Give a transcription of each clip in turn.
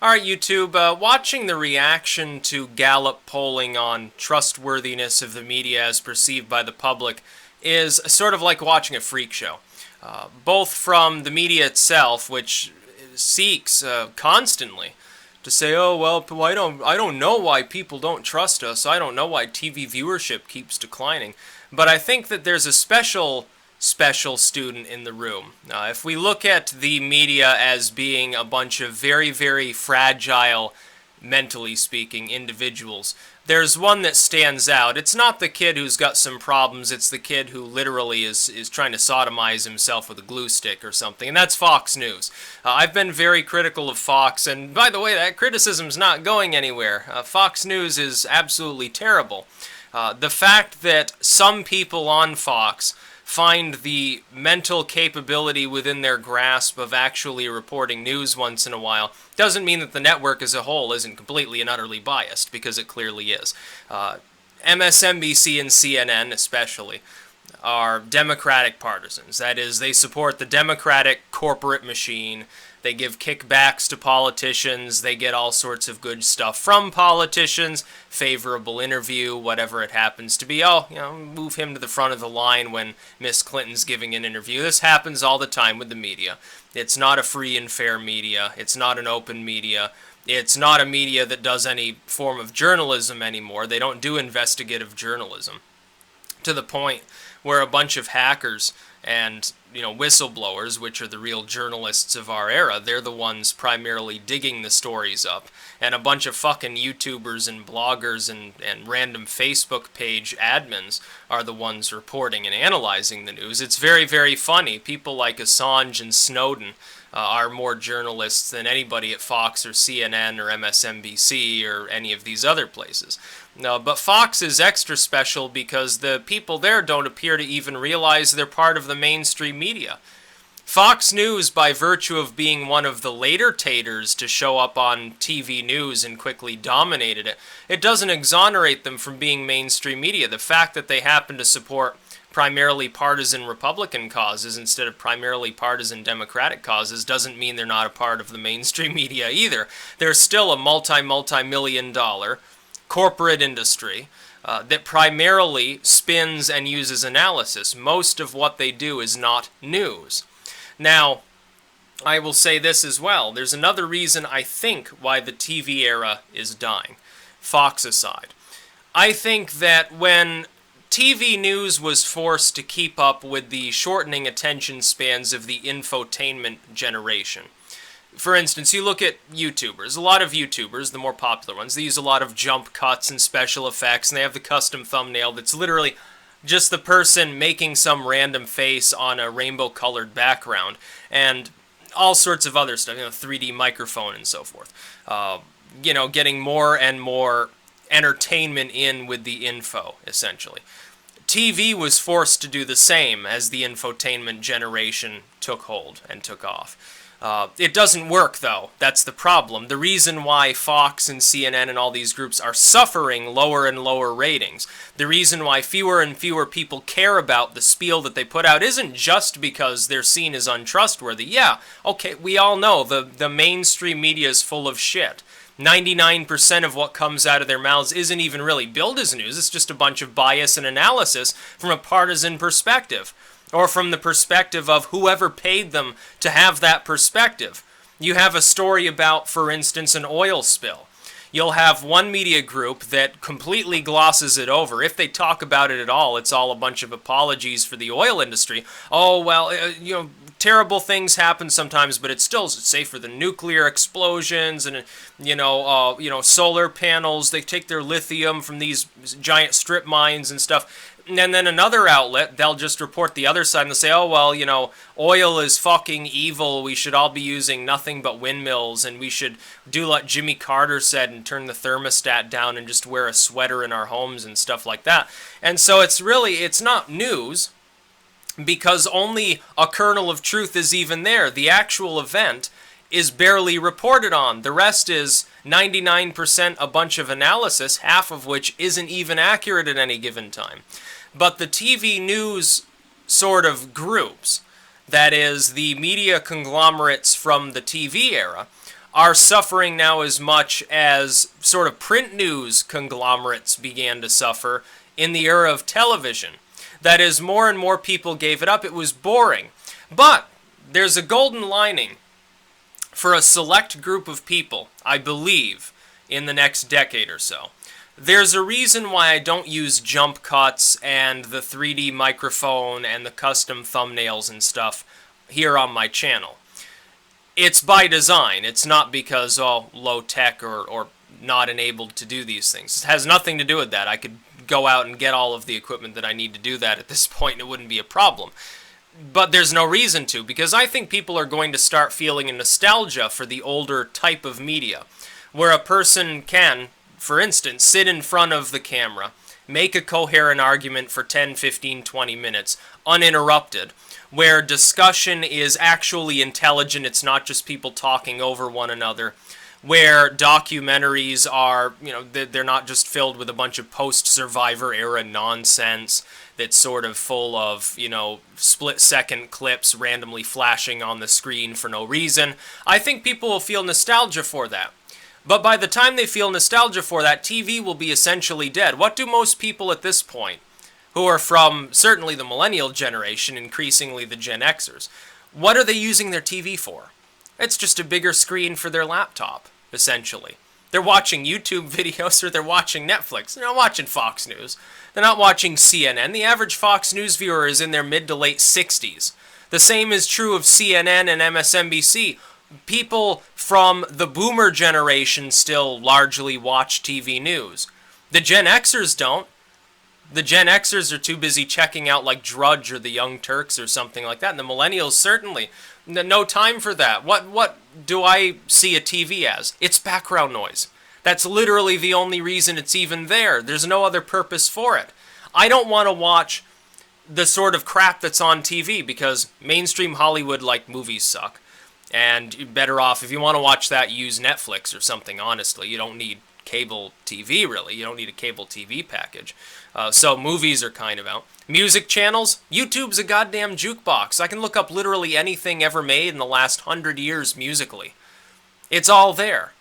Alright, YouTube, watching the reaction to Gallup polling on trustworthiness of the media as perceived by the public is sort of like watching a freak show. Both from the media itself, which seeks constantly to say, oh, well, I don't know why people don't trust us. I don't know why TV viewership keeps declining. But I think that there's a special student in the room. If we look at the media as being a bunch of very, very fragile, mentally speaking, individuals, there's one that stands out. It's not the kid who's got some problems, it's the kid who literally is trying to sodomize himself with a glue stick or something, and that's Fox News. I've been very critical of Fox, and by the way, that criticism's not going anywhere. Fox News is absolutely terrible. The fact that some people on Fox find the mental capability within their grasp of actually reporting news once in a while doesn't mean that the network as a whole isn't completely and utterly biased, because it clearly is. MSNBC and CNN especially are Democratic partisans. That is, they support the Democratic corporate machine. They give kickbacks to politicians. They get all sorts of good stuff from politicians. Favorable interview, whatever it happens to be. Oh, move him to the front of the line when Miss Clinton's giving an interview. This happens all the time with the media. It's not a free and fair media. It's not an open media. It's not a media that does any form of journalism anymore. They don't do investigative journalism. To the point where a bunch of hackers and whistleblowers, which are the real journalists of our era, they're the ones primarily digging the stories up, and a bunch of fucking YouTubers and bloggers and random Facebook page admins are the ones reporting and analyzing the news. It's very, very funny. People like Assange and Snowden are more journalists than anybody at Fox or CNN or MSNBC or any of these other places. No, but Fox is extra special because the people there don't appear to even realize they're part of the mainstream media. Fox News, by virtue of being one of the later taters to show up on TV news and quickly dominated it, it doesn't exonerate them from being mainstream media. The fact that they happen to support primarily partisan Republican causes instead of primarily partisan Democratic causes doesn't mean they're not a part of the mainstream media either. They're still a multi-million dollar corporate industry that primarily spins and uses analysis. Most of what they do is not news. Now, I will say this as well. There's another reason I think why the TV era is dying, Fox aside. I think that when TV news was forced to keep up with the shortening attention spans of the infotainment generation. For instance, you look at YouTubers. A lot of YouTubers, the more popular ones, they use a lot of jump cuts and special effects, and they have the custom thumbnail that's literally just the person making some random face on a rainbow-colored background, and all sorts of other stuff, 3D microphone and so forth. Getting more and more entertainment in with the info, essentially. TV was forced to do the same as the infotainment generation took hold and took off. It doesn't work, though. That's the problem. The reason why Fox and CNN and all these groups are suffering lower and lower ratings, the reason why fewer and fewer people care about the spiel that they put out isn't just because they're seen as untrustworthy. Yeah, okay, we all know the mainstream media is full of shit. 99% of what comes out of their mouths isn't even really billed as news. It's just a bunch of bias and analysis from a partisan perspective, or from the perspective of whoever paid them to have that perspective. You have a story about, for instance, an oil spill. You'll have one media group that completely glosses it over. If they talk about it at all, it's all a bunch of apologies for the oil industry. Oh, well, terrible things happen sometimes, but it's still safer than nuclear explosions and, solar panels. They take their lithium from these giant strip mines and stuff. And then another outlet, they'll just report the other side and they'll say, oh, well, oil is fucking evil. We should all be using nothing but windmills, and we should do like Jimmy Carter said and turn the thermostat down and just wear a sweater in our homes and stuff like that. And so it's not news, because only a kernel of truth is even there. The actual event is barely reported on. The rest is 99% a bunch of analysis, half of which isn't even accurate at any given time. But the TV news sort of groups, That is, the media conglomerates from the TV era are suffering now as much as sort of print news conglomerates began to suffer in the era of television. That is, more and more people gave it up. It was boring. But there's a golden lining for a select group of people, I believe, in the next decade or so. There's a reason why I don't use jump cuts and the 3D microphone and the custom thumbnails and stuff here on my channel. It's by design. It's not because, oh, low tech or not enabled to do these things. It has nothing to do with that. I could go out and get all of the equipment that I need to do that at this point, and it wouldn't be a problem. But there's no reason to, because I think people are going to start feeling a nostalgia for the older type of media, where a person can, for instance, sit in front of the camera, make a coherent argument for 10, 15, 20 minutes, uninterrupted, where discussion is actually intelligent, it's not just people talking over one another, where documentaries are, they're not just filled with a bunch of post-Survivor era nonsense that's sort of full of, split-second clips randomly flashing on the screen for no reason. I think people will feel nostalgia for that. But by the time they feel nostalgia for that, TV will be essentially dead. What do most people at this point, who are from certainly the millennial generation, increasingly the Gen Xers, what are they using their TV for? It's just a bigger screen for their laptop, essentially. They're watching YouTube videos or they're watching Netflix. They're not watching Fox News. They're not watching CNN. The average Fox News viewer is in their mid to late 60s. The same is true of CNN and MSNBC. People from the boomer generation still largely watch TV news. The Gen Xers don't. The Gen Xers are too busy checking out like Drudge or the Young Turks or something like that. And the millennials certainly. No time for that. What do I see a TV as? It's background noise. That's literally the only reason it's even there. There's no other purpose for it. I don't want to watch the sort of crap that's on TV because mainstream Hollywood like movies suck. And you're better off, if you want to watch that, use Netflix or something, honestly. You don't need cable TV, really. You don't need a cable TV package. So movies are kind of out. Music channels, YouTube's a goddamn jukebox. I can look up literally anything ever made in the last 100 years musically. It's all there.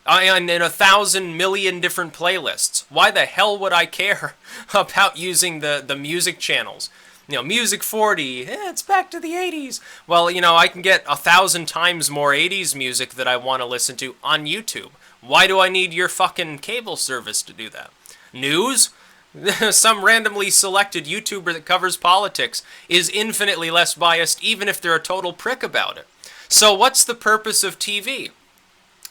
And in 1,000 million different playlists. Why the hell would I care about using the music channels? Music 40, it's back to the 80s. Well, I can get 1,000 times more 80s music that I want to listen to on YouTube. Why do I need your fucking cable service to do that? News? Some randomly selected YouTuber that covers politics is infinitely less biased even if they're a total prick about it. So what's the purpose of TV?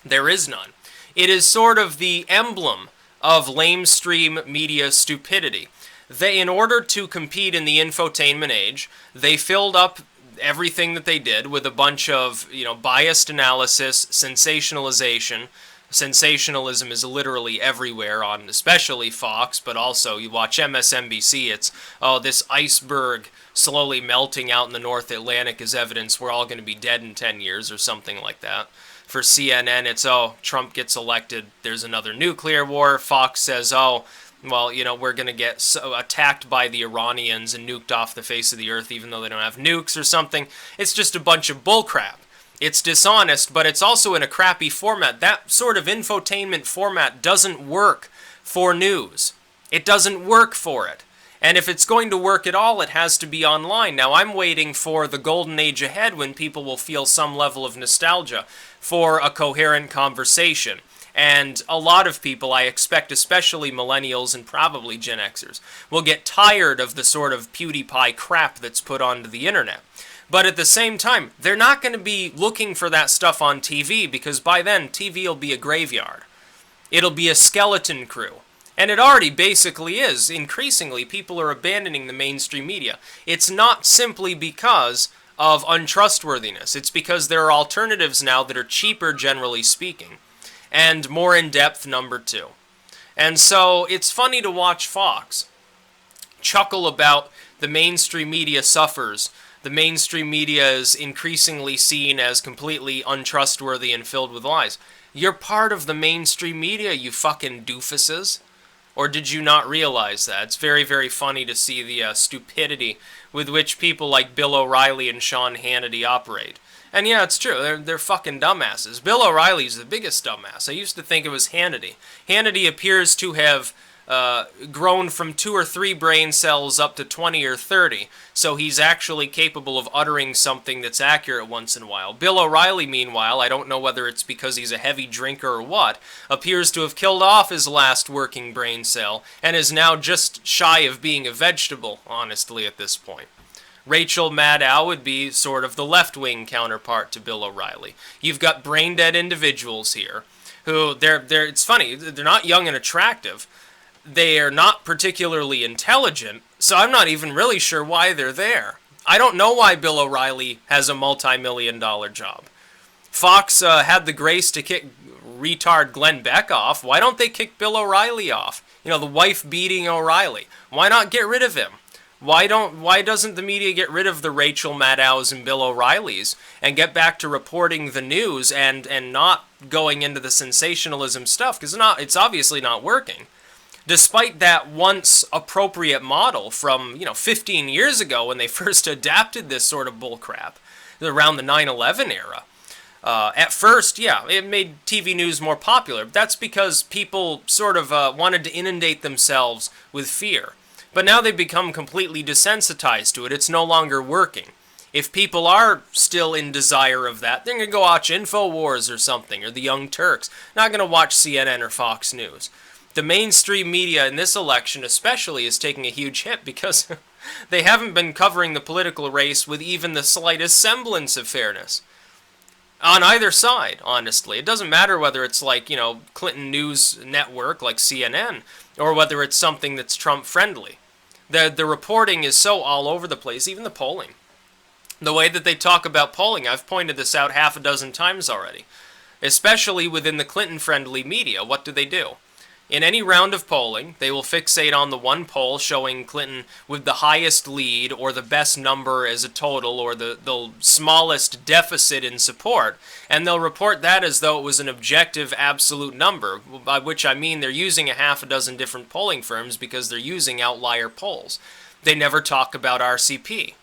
There is none. It is sort of the emblem of lamestream media stupidity. They, in order to compete in the infotainment age, they filled up everything that they did with a bunch of, biased analysis, sensationalization. Sensationalism is literally everywhere on especially Fox, but also you watch MSNBC, it's, this iceberg slowly melting out in the North Atlantic is evidence we're all going to be dead in 10 years or something like that. For CNN, it's, Trump gets elected, there's another nuclear war. Fox says, we're going to get attacked by the Iranians and nuked off the face of the earth even though they don't have nukes or something. It's just a bunch of bullcrap. It's dishonest, but it's also in a crappy format. That sort of infotainment format doesn't work for news. It doesn't work for it. And if it's going to work at all, it has to be online. Now, I'm waiting for the golden age ahead when people will feel some level of nostalgia for a coherent conversation. And a lot of people, I expect, especially millennials and probably Gen Xers, will get tired of the sort of PewDiePie crap that's put onto the internet. But at the same time, they're not going to be looking for that stuff on TV because by then, TV will be a graveyard. It'll be a skeleton crew. And it already basically is. Increasingly, people are abandoning the mainstream media. It's not simply because of untrustworthiness. It's because there are alternatives now that are cheaper, generally speaking, and more in-depth, number two. And so it's funny to watch Fox chuckle about the mainstream media suffers. The mainstream media is increasingly seen as completely untrustworthy and filled with lies. You're part of the mainstream media, you fucking doofuses. Or did you not realize that? It's very, very funny to see the stupidity with which people like Bill O'Reilly and Sean Hannity operate. And yeah, it's true. They're fucking dumbasses. Bill O'Reilly's the biggest dumbass. I used to think it was Hannity. Hannity appears to have grown from 2 or 3 brain cells up to 20 or 30, so he's actually capable of uttering something that's accurate once in a while. Bill O'Reilly, meanwhile, I don't know whether it's because he's a heavy drinker or what, appears to have killed off his last working brain cell, and is now just shy of being a vegetable, honestly, at this point. Rachel Maddow would be sort of the left-wing counterpart to Bill O'Reilly. You've got brain-dead individuals here who, it's funny, they're not young and attractive. They are not particularly intelligent, so I'm not even really sure why they're there. I don't know why Bill O'Reilly has a multi-million-dollar job. Fox had the grace to kick retard Glenn Beck off. Why don't they kick Bill O'Reilly off? You know, the wife-beating O'Reilly. Why not get rid of him? Why doesn't the media get rid of the Rachel Maddows and Bill O'Reillys and get back to reporting the news and not going into the sensationalism stuff? Because it's obviously not working. Despite that once appropriate model from, 15 years ago when they first adapted this sort of bullcrap, around the 9/11 era. At first, yeah, it made TV news more popular. But that's because people sort of wanted to inundate themselves with fear. But now they've become completely desensitized to it. It's no longer working. If people are still in desire of that, they're going to go watch InfoWars or something, or the Young Turks. Not going to watch CNN or Fox News. The mainstream media in this election especially is taking a huge hit because they haven't been covering the political race with even the slightest semblance of fairness. On either side, honestly. It doesn't matter whether it's like, Clinton News Network like CNN, or whether it's something that's Trump-friendly. The reporting is so all over the place, even the polling. The way that they talk about polling, I've pointed this out half a dozen times already. Especially within the Clinton-friendly media, what do? In any round of polling, they will fixate on the one poll showing Clinton with the highest lead or the best number as a total or the smallest deficit in support, and they'll report that as though it was an objective absolute number, by which I mean they're using a half a dozen different polling firms because they're using outlier polls. They never talk about RCP.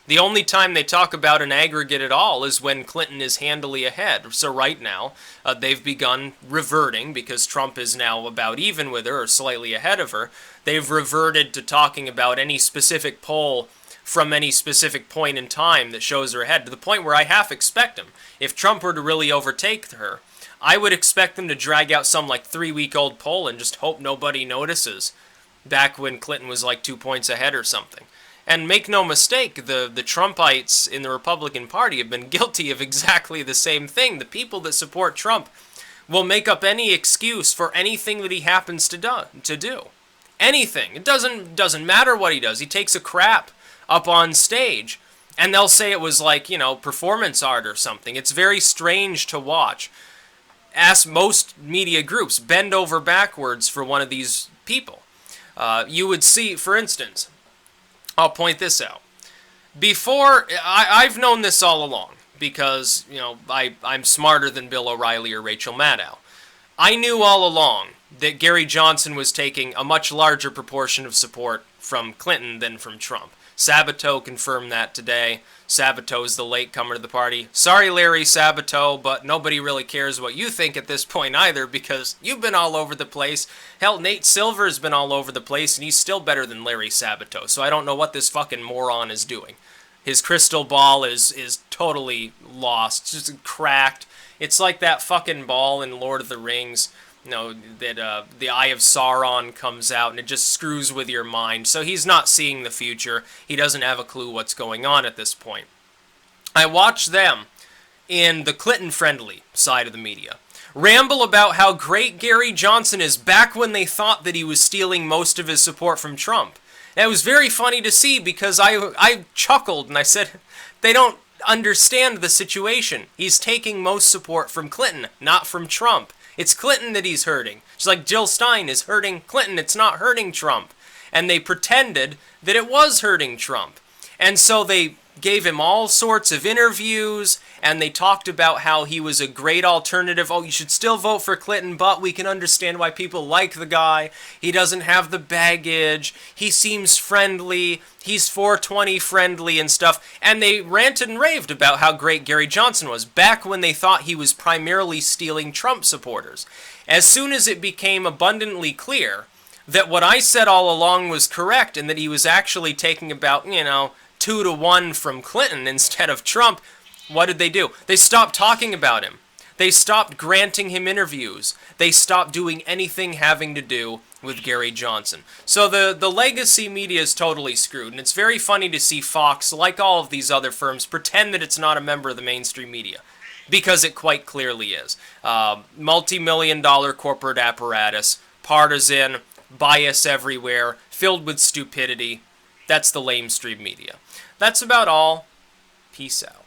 The only time they talk about an aggregate at all is when Clinton is handily ahead. So right now, they've begun reverting, because Trump is now about even with her or slightly ahead of her. They've reverted to talking about any specific poll from any specific point in time that shows her ahead, to the point where I half expect them. If Trump were to really overtake her, I would expect them to drag out some like 3-week-old poll and just hope nobody notices, back when Clinton was like 2 points ahead or something. And make no mistake, the Trumpites in the Republican Party have been guilty of exactly the same thing. The people that support Trump will make up any excuse for anything that he happens to do. Anything. It doesn't matter what he does. He takes a crap up on stage, and they'll say it was like, performance art or something. It's very strange to watch. Ask most media groups, bend over backwards for one of these people. You would see, for instance, I'll point this out. Before, I've known this all along, because, I'm smarter than Bill O'Reilly or Rachel Maddow. I knew all along that Gary Johnson was taking a much larger proportion of support from Clinton than from Trump. Sabato confirmed that today. Sabato is the latecomer to the party. Sorry, Larry Sabato, but nobody really cares what you think at this point either, because you've been all over the place. Hell, Nate Silver's been all over the place, and he's still better than Larry Sabato, so I don't know what this fucking moron is doing. His crystal ball is totally lost. It's just cracked. It's like that fucking ball in Lord of the Rings, that the Eye of Sauron comes out and it just screws with your mind. So he's not seeing the future. He doesn't have a clue what's going on at this point. I watch them in the Clinton-friendly side of the media ramble about how great Gary Johnson is back when they thought that he was stealing most of his support from Trump. And it was very funny to see, because I chuckled and I said, they don't understand the situation. He's taking most support from Clinton, not from Trump. It's Clinton that he's hurting. Just like Jill Stein is hurting Clinton, it's not hurting Trump. And they pretended that it was hurting Trump. And so they gave him all sorts of interviews, and they talked about how he was a great alternative. Oh, you should still vote for Clinton, but we can understand why people like the guy. He doesn't have the baggage. He seems friendly. He's 420 friendly and stuff. And they ranted and raved about how great Gary Johnson was, back when they thought he was primarily stealing Trump supporters. As soon as it became abundantly clear that what I said all along was correct, and that he was actually taking about, 2-1 from Clinton instead of Trump, what did they do? They stopped talking about him. They stopped granting him interviews. They stopped doing anything having to do with Gary Johnson. So the legacy media is totally screwed, and it's very funny to see Fox, like all of these other firms, pretend that it's not a member of the mainstream media, because it quite clearly is. Multi-million-dollar corporate apparatus, partisan, bias everywhere, filled with stupidity. That's the lamestream media. That's about all. Peace out.